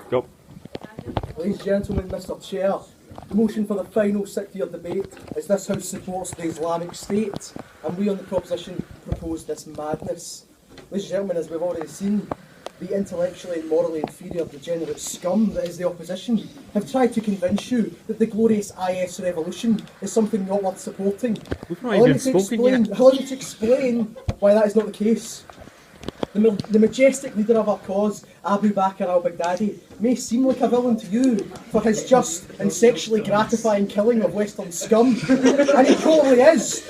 Go. Ladies and gentlemen, Mr. Chair, the motion for the final sit-year debate is this House supports the Islamic State, and we on the proposition propose this madness. Ladies and gentlemen, as we've already seen, the intellectually and morally inferior, degenerate scum that is the opposition have tried to convince you that the glorious IS revolution is something not worth supporting. We've not even spoken yet. Allow me to explain why that is not the case. The majestic leader of our cause, Abu Bakr al-Baghdadi, may seem like a villain to you for his just and sexually gratifying killing of Western scum, and he probably is.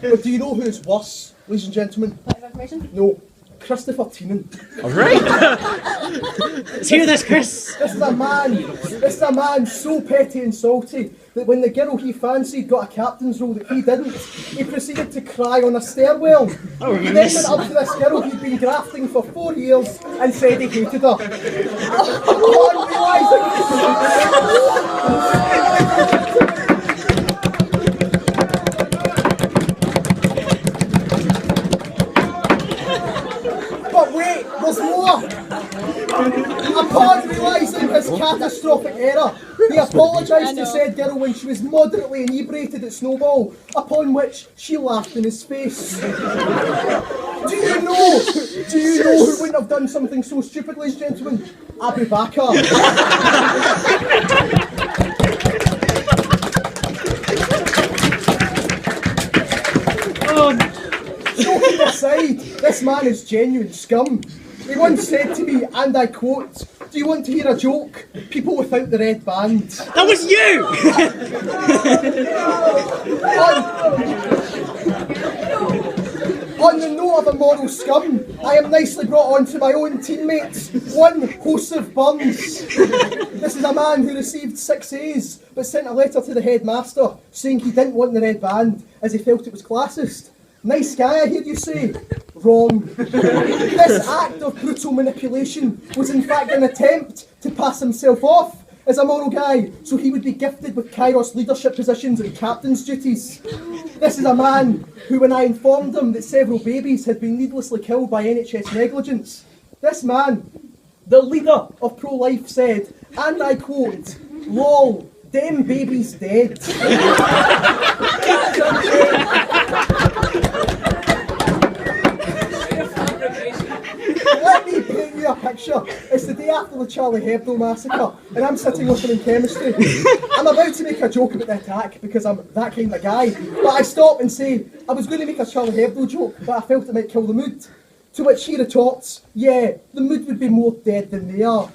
But do you know who is worse, ladies and gentlemen? No. Christopher Tiemann. Alright! Let's hear this, Chris! This is a man so petty and salty that when the girl he fancied got a captain's role that he didn't, he proceeded to cry on a stairwell. He then went up to this girl he'd been grafting for 4 years and said he hated her. Upon realising... But wait, there's more! Upon realising his catastrophic error, he apologised to said girl when she was moderately inebriated at Snowball, upon which she laughed in his face. Do you know who wouldn't have done something so stupid, ladies and gentlemen? Abu Bakr. Joking aside, this man is genuine scum. He once said to me, and I quote, "Do you want to hear a joke? People without the red band." That was you! On the note of immoral scum, I am nicely brought on to my own teammates, one Joseph Burns. This is a man who received 6 A's, but sent a letter to the headmaster saying he didn't want the red band as he felt it was classist. Nice guy, I hear you say. Wrong. This act of brutal manipulation was in fact an attempt to pass himself off as a moral guy, so he would be gifted with Kairos leadership positions and captain's duties. This is a man who, when I informed him that several babies had been needlessly killed by NHS negligence, this man, the leader of pro-life, said, and I quote, "Lol, them babies dead." Let me paint you a picture. It's the day after the Charlie Hebdo massacre, and I'm sitting with him in chemistry. I'm about to make a joke about the attack because I'm that kind of guy, but I stop and say, I was going to make a Charlie Hebdo joke, but I felt it might kill the mood. To which he retorts, yeah, the mood would be more dead than they are.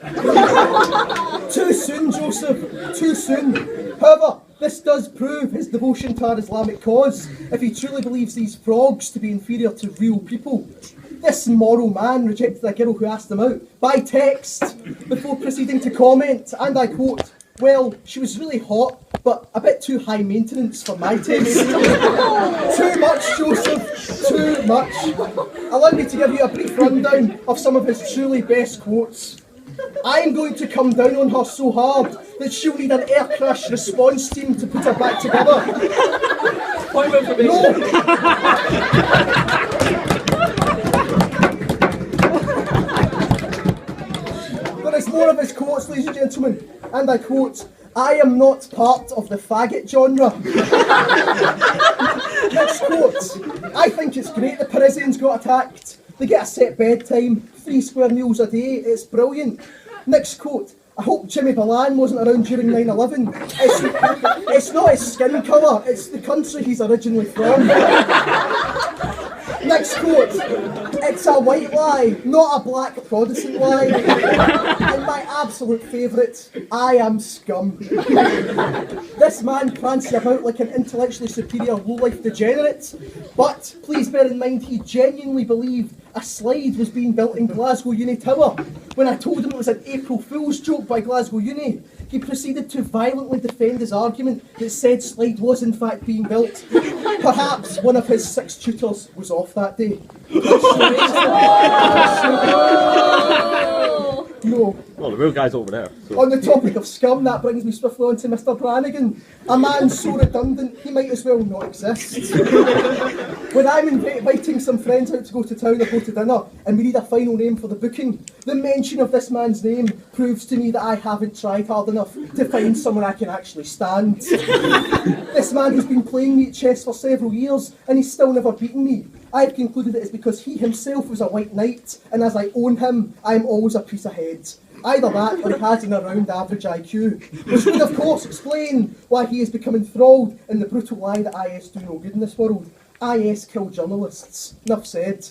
Too soon, Joseph, too soon. However, this does prove his devotion to our Islamic cause, if he truly believes these frogs to be inferior to real people. This moral man rejected a girl who asked him out by text before proceeding to comment, and I quote, "Well, she was really hot, but a bit too high maintenance for my taste." Too much, Joseph, too much. Allow me to give you a brief rundown of some of his truly best quotes. "I'm going to come down on her so hard that she'll need an air crash response team to put her back together." No. There is more of his quotes, ladies and gentlemen, and I quote, "I am not part of the faggot genre." Next quote, "I think it's great the Parisians got attacked. They get a set bedtime, 3 square meals a day, it's brilliant." Next quote, "I hope Jimmy Balan wasn't around during 9/11. It's not his skin colour, it's the country he's originally from." Next quote, "It's a white lie, not a black Protestant lie." And my absolute favourite, "I am scum." This man prances about like an intellectually superior low-life degenerate, but please bear in mind he genuinely believed a slide was being built in Glasgow Uni Tower. When I told him it was an April Fool's joke by Glasgow Uni, he proceeded to violently defend his argument that said slide was in fact being built. Perhaps one of his 6 tutors was off that day. No. Well, the real guy's over there. So. On the topic of scum, that brings me swiftly on to Mr. Brannigan. A man so redundant, he might as well not exist. When I'm inviting some friends out to go to town or go to dinner, and we need a final name for the booking, the mention of this man's name proves to me that I haven't tried hard enough to find someone I can actually stand. This man has been playing me at chess for several years, and he's still never beaten me. I've concluded it is because he himself was a white knight, and as I own him, I'm always a piece ahead. Either that, or he has an around average IQ, which would of course explain why he has become enthralled in the brutal lie that IS do no good in this world. IS kill journalists. Enough said.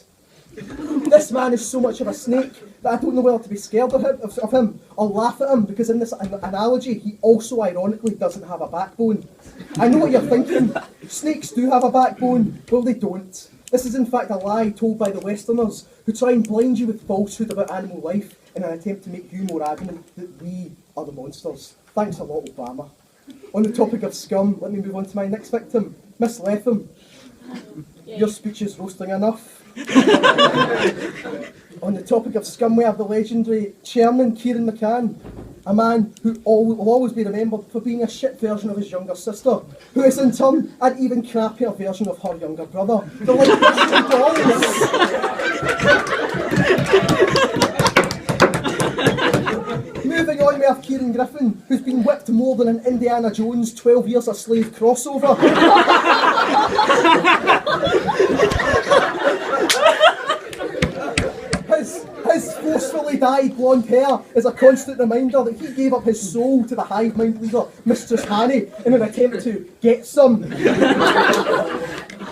This man is so much of a snake that I don't know whether to be scared of him or laugh at him, because in this analogy he also ironically doesn't have a backbone. I know what you're thinking. Snakes do have a backbone. Well, they don't. This is in fact a lie told by the Westerners, who try and blind you with falsehood about animal life in an attempt to make you more adamant that we are the monsters. Thanks a lot, Obama. On the topic of scum, let me move on to my next victim, Miss Letham. Your speech is roasting enough. On the topic of scum, we have the legendary Chairman Kieran McCann, a man who will always be remembered for being a shit version of his younger sister, who is in turn an even crappier version of her younger brother. The like Christian Dolls. Moving on, we have Kieran Griffin, who's been whipped more than an Indiana Jones 12 Years a Slave crossover. His forcefully dyed blonde hair is a constant reminder that he gave up his soul to the hive mind leader, Mistress Hanny, in an attempt to get some.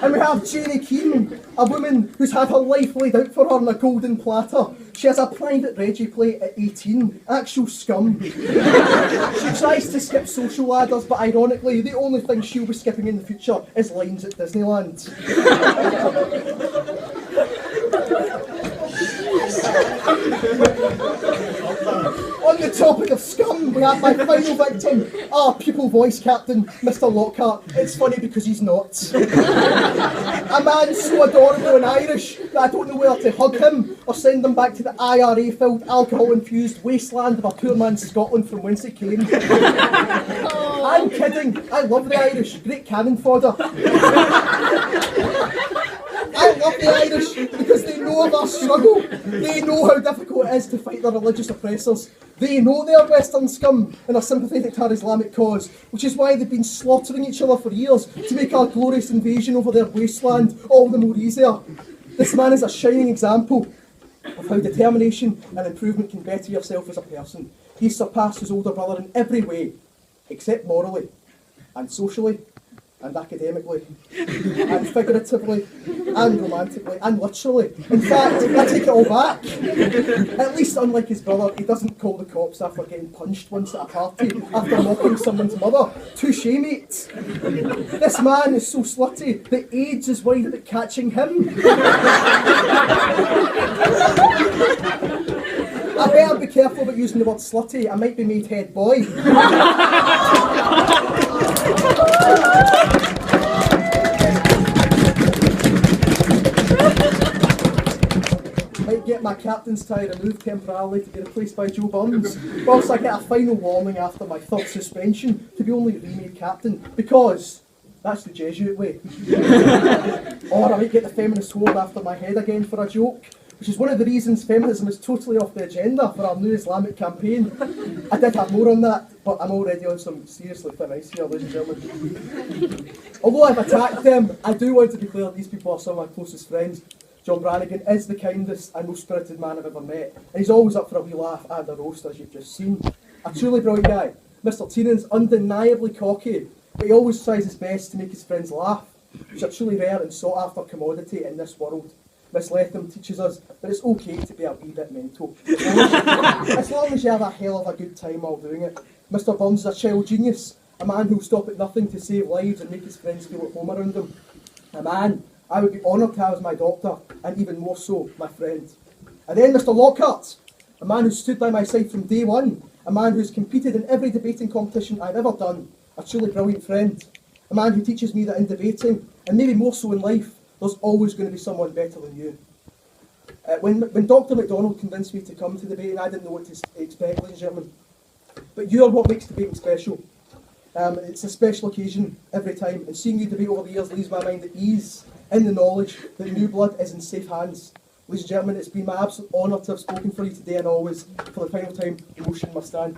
And we have Janie Keaton, a woman who's had her life laid out for her on a golden platter. She has a private Reggie plate at 18, actual scum. She tries to skip social ladders, but ironically, the only thing she'll be skipping in the future is lines at Disneyland. On the topic of scum, we have my final victim, our pupil voice captain, Mr. Lockhart. It's funny because he's not. A man so adorable and Irish that I don't know whether to hug him or send him back to the IRA-filled, alcohol-infused wasteland of a poor man's Scotland from whence he came. I'm kidding. I love the Irish. Great cannon fodder. I love the Irish because they know of our struggle. They know how difficult it is to fight their religious oppressors. They know they are Western scum and are sympathetic to our Islamic cause, which is why they've been slaughtering each other for years to make our glorious invasion over their wasteland all the more easier. This man is a shining example of how determination and improvement can better yourself as a person. He surpassed his older brother in every way, except morally, and socially, and academically, and figuratively, and romantically, and literally. In fact, I take it all back. At least, unlike his brother, he doesn't call the cops after getting punched once at a party after mocking someone's mother. Touche, mate. This man is so slutty that AIDS is worried about catching him. I better be careful about using the word slutty. I might be made head boy. Might get my captain's tie removed temporarily to be replaced by Joe Burns, whilst I get a final warning after my third suspension to be only remade captain, because that's the Jesuit way. Or I might get the feminist sword after my head again for a joke, which is one of the reasons feminism is totally off the agenda for our new Islamic campaign. I did have more on that, but I'm already on some seriously thin ice here, ladies and gentlemen. Although I've attacked them, I do want to declare these people are some of my closest friends. John Brannigan is the kindest and most spirited man I've ever met, and he's always up for a wee laugh and a roast, as you've just seen. A truly brilliant guy. Mr. Teenan's undeniably cocky, but he always tries his best to make his friends laugh, which are truly rare and sought after commodity in this world. Miss Letham teaches us that it's okay to be a wee bit mental, as long as you have a hell of a good time while doing it. Mr. Burns is a child genius, a man who'll stop at nothing to save lives and make his friends feel at home around him. A man I would be honoured to have as my doctor, and even more so, my friend. And then Mr. Lockhart, a man who stood by my side from day one, a man who's competed in every debating competition I've ever done, a truly brilliant friend, a man who teaches me that in debating, and maybe more so in life, there's always going to be someone better than you. When Dr. McDonald convinced me to come to debating, I didn't know what to expect, ladies and gentlemen. But you're what makes debating special. It's a special occasion every time, and seeing you debate over the years leaves my mind at ease in the knowledge that New Blood is in safe hands. Ladies and gentlemen, it's been my absolute honour to have spoken for you today and always. For the final time, the motion must stand.